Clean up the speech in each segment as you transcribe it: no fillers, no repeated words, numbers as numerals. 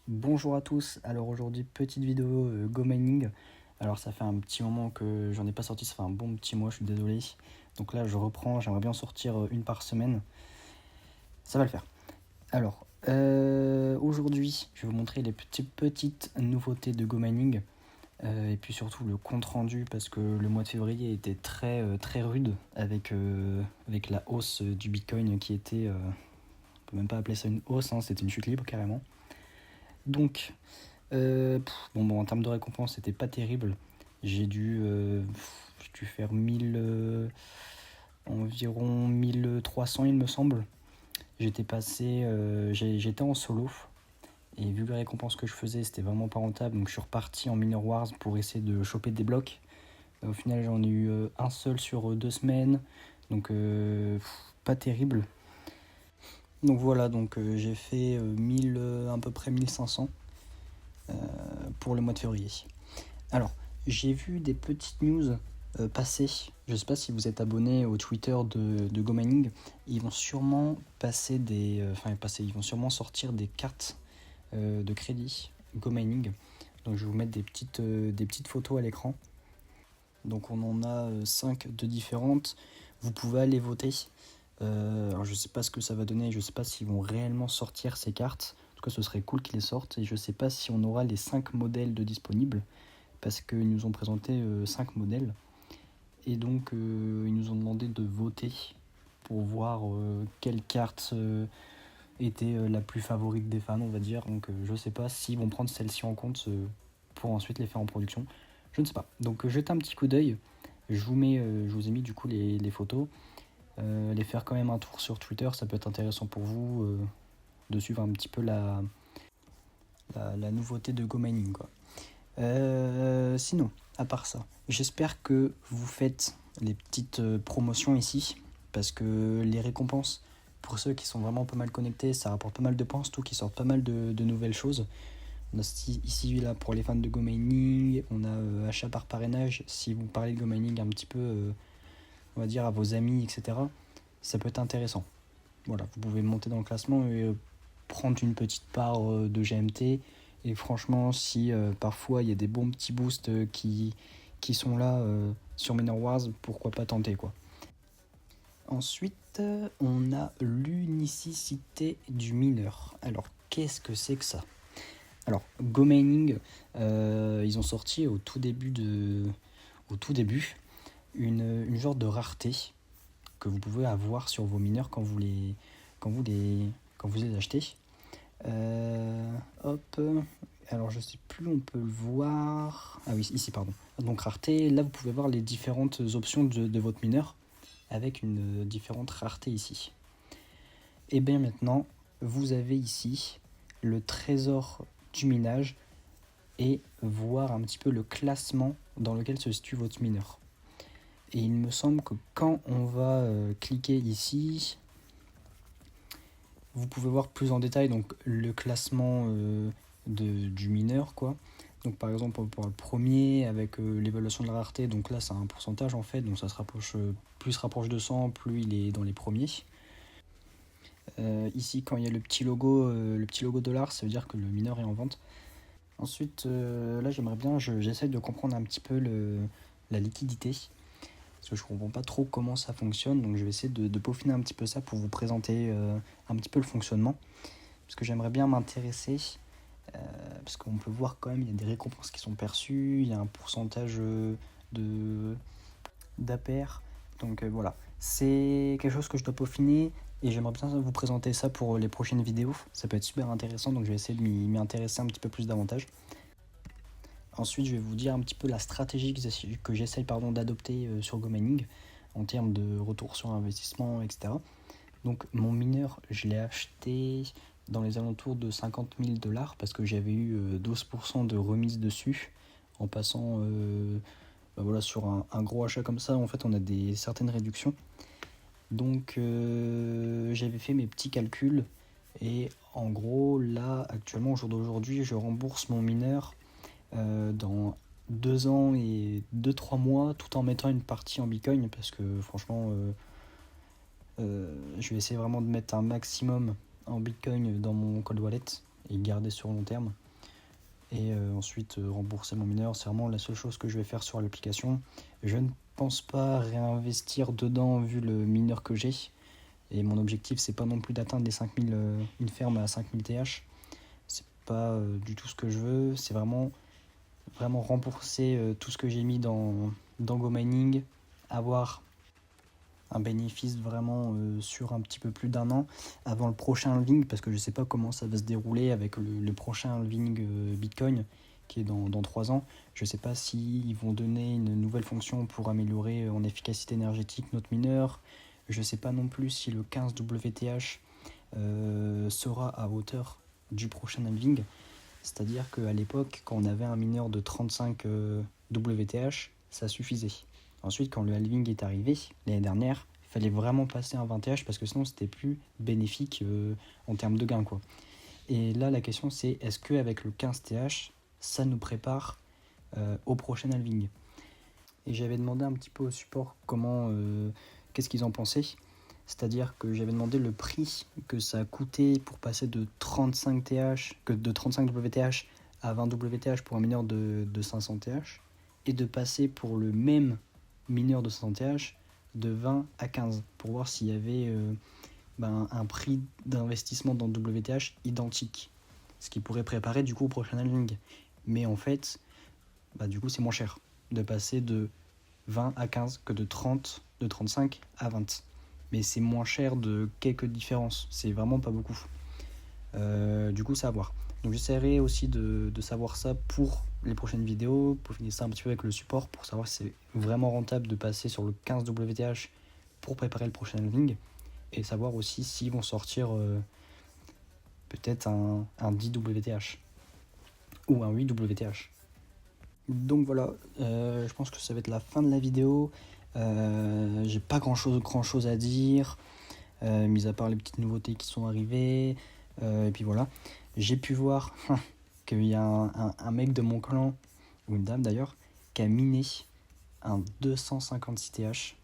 Bonjour à tous, alors aujourd'hui petite vidéo Go Mining. Alors ça fait un petit moment que j'en ai pas sorti, ça fait un bon petit mois, je suis désolé. Donc là je reprends, j'aimerais bien sortir une par semaine, ça va le faire. Alors aujourd'hui je vais vous montrer les petites nouveautés de Go Mining et puis surtout le compte rendu parce que le mois de février était très rude avec la hausse du Bitcoin qui était, on peut même pas appeler ça une hausse, hein, c'était une chute libre carrément. Donc bon, en termes de récompense, c'était pas terrible. J'ai dû faire environ 1300, il me semble. J'étais en solo. Et vu les récompenses que je faisais, c'était vraiment pas rentable. Donc je suis reparti en Minor Wars pour essayer de choper des blocs. Au final, j'en ai eu un seul sur 2 semaines. Donc pas terrible. Donc voilà, j'ai fait à peu près 1500 pour le mois de février. Alors, j'ai vu des petites news passer. Je ne sais pas si vous êtes abonné au Twitter de GoMining. Ils vont sûrement ils vont sûrement sortir des cartes de crédit GoMining. Donc, je vais vous mettre des petites photos à l'écran. Donc, on en a 5 de différentes. Vous pouvez aller voter. Alors, je ne sais pas ce que ça va donner. Je ne sais pas s'ils vont réellement sortir ces cartes. En tout cas, ce serait cool qu'ils les sortent. Et je ne sais pas si on aura les 5 modèles de disponibles parce qu'ils nous ont présenté 5 modèles. Et donc, ils nous ont demandé de voter pour voir quelle carte était la plus favorite des fans, on va dire. Donc, je sais pas s'ils vont prendre celle-ci en compte pour ensuite les faire en production. Je ne sais pas. Donc, jetez un petit coup d'œil. Je vous ai mis du coup les photos. Les faire quand même un tour sur Twitter, ça peut être intéressant pour vous de suivre un petit peu la nouveauté de Go Mining, quoi. Sinon, à part ça, j'espère que vous faites les petites promotions ici, parce que les récompenses, pour ceux qui sont vraiment pas mal connectés, ça rapporte pas mal de points, surtout qu'ils sortent pas mal de nouvelles choses. On a ici là pour les fans de Go Mining, on a achat par parrainage, si vous parlez de Go Mining un petit peu, on va dire à vos amis, etc., ça peut être intéressant. Voilà, vous pouvez monter dans le classement et prendre une petite part de GMT. Et franchement, si parfois il y a des bons petits boosts qui sont là sur Manor Wars, pourquoi pas tenter, quoi. Ensuite, on a l'unicité du mineur. Alors, qu'est-ce que c'est que ça? Alors, Go Mining, ils ont sorti au tout début une genre de rareté que vous pouvez avoir sur vos mineurs quand vous les achetez. Hop, alors je sais plus, on peut le voir. Ah oui, ici, pardon. Donc rareté, là vous pouvez voir les différentes options de votre mineur avec une différente rareté ici. Et bien maintenant, vous avez ici le trésor du minage et voir un petit peu le classement dans lequel se situe votre mineur. Et il me semble que quand on va cliquer ici, vous pouvez voir plus en détail donc le classement du mineur, quoi. Donc par exemple pour le premier avec l'évaluation de la rareté, donc là c'est un pourcentage en fait, donc ça se rapproche, plus il se rapproche de 100, plus il est dans les premiers. Ici quand il y a le petit logo dollar, ça veut dire que le mineur est en vente. Ensuite là j'essaie de comprendre un petit peu la liquidité, parce que je comprends pas trop comment ça fonctionne, donc je vais essayer de peaufiner un petit peu ça pour vous présenter un petit peu le fonctionnement, parce que j'aimerais bien m'intéresser, parce qu'on peut voir quand même, il y a des récompenses qui sont perçues, il y a un pourcentage d'APR, donc voilà, c'est quelque chose que je dois peaufiner, et j'aimerais bien vous présenter ça pour les prochaines vidéos, ça peut être super intéressant, donc je vais essayer de m'y intéresser un petit peu plus davantage. Ensuite, je vais vous dire un petit peu la stratégie que j'essaye d'adopter sur Go Mining en termes de retour sur investissement, etc. Donc, mon mineur, je l'ai acheté dans les alentours de 50 000 $ parce que j'avais eu 12% de remise dessus en passant voilà, sur un gros achat comme ça. En fait, on a certaines réductions. Donc, j'avais fait mes petits calculs et en gros, là, actuellement, au jour d'aujourd'hui, je rembourse mon mineur dans 2 ans et 2-3 mois tout en mettant une partie en Bitcoin parce que franchement je vais essayer vraiment de mettre un maximum en Bitcoin dans mon cold wallet et garder sur long terme. Et ensuite rembourser mon mineur, c'est vraiment la seule chose que je vais faire sur l'application. Je ne pense pas réinvestir dedans vu le mineur que j'ai. Et mon objectif, c'est pas non plus d'atteindre les 5000, une ferme à 5000 TH. C'est pas du tout ce que je veux. C'est vraiment rembourser tout ce que j'ai mis dans GoMining, avoir un bénéfice vraiment sur un petit peu plus d'1 an avant le prochain halving, parce que je sais pas comment ça va se dérouler avec le prochain halving Bitcoin qui est dans 3 ans. Je sais pas s'ils vont donner une nouvelle fonction pour améliorer en efficacité énergétique notre mineur. Je sais pas non plus si le 15 WTH sera à hauteur du prochain halving. C'est-à-dire qu'à l'époque, quand on avait un mineur de 35 WTH, ça suffisait. Ensuite, quand le halving est arrivé, l'année dernière, il fallait vraiment passer un 20 TH parce que sinon, c'était plus bénéfique en termes de gain, quoi. Et là, la question, c'est est-ce qu'avec le 15 TH, ça nous prépare au prochain halving? Et j'avais demandé un petit peu au support qu'est-ce qu'ils en pensaient. C'est-à-dire que j'avais demandé le prix que ça a coûté pour passer de 35 TH, de 35 WTH à 20 WTH pour un mineur de 500 TH, et de passer pour le même mineur de 500 TH de 20 à 15, pour voir s'il y avait un prix d'investissement dans WTH identique, ce qui pourrait préparer du coup au prochain halving. Mais en fait, du coup c'est moins cher de passer de 20 à 15 que de 35 à 20. Mais c'est moins cher de quelques différences, c'est vraiment pas beaucoup. Du coup, c'est à voir. Donc j'essaierai aussi de savoir ça pour les prochaines vidéos, pour finir ça un petit peu avec le support, pour savoir si c'est vraiment rentable de passer sur le 15 WTH pour préparer le prochain halving, et savoir aussi s'ils vont sortir peut-être un 10 WTH ou un 8 WTH. Donc voilà, je pense que ça va être la fin de la vidéo. J'ai pas grand chose à dire, mis à part les petites nouveautés qui sont arrivées. Et puis voilà, j'ai pu voir qu'il y a un mec de mon clan, ou une dame d'ailleurs, qui a miné un 256 TH.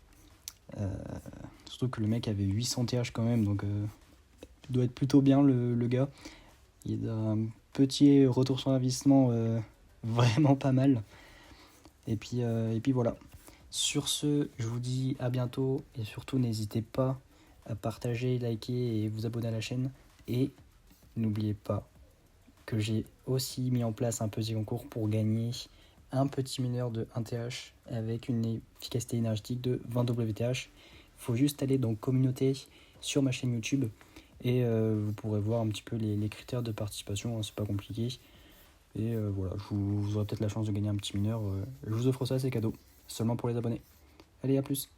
Surtout que le mec avait 800 TH quand même, donc il doit être plutôt bien le gars. Il a un petit retour sur investissement vraiment pas mal. Et puis voilà. Sur ce, je vous dis à bientôt, et surtout n'hésitez pas à partager, liker et vous abonner à la chaîne. Et n'oubliez pas que j'ai aussi mis en place un petit concours pour gagner un petit mineur de 1 TH avec une efficacité énergétique de 20 WTH. Il faut juste aller dans communauté sur ma chaîne YouTube et vous pourrez voir un petit peu les critères de participation, hein, c'est pas compliqué. Et voilà, vous aurez peut-être la chance de gagner un petit mineur. Je vous offre ça, c'est cadeau, seulement pour les abonnés. Allez, à plus.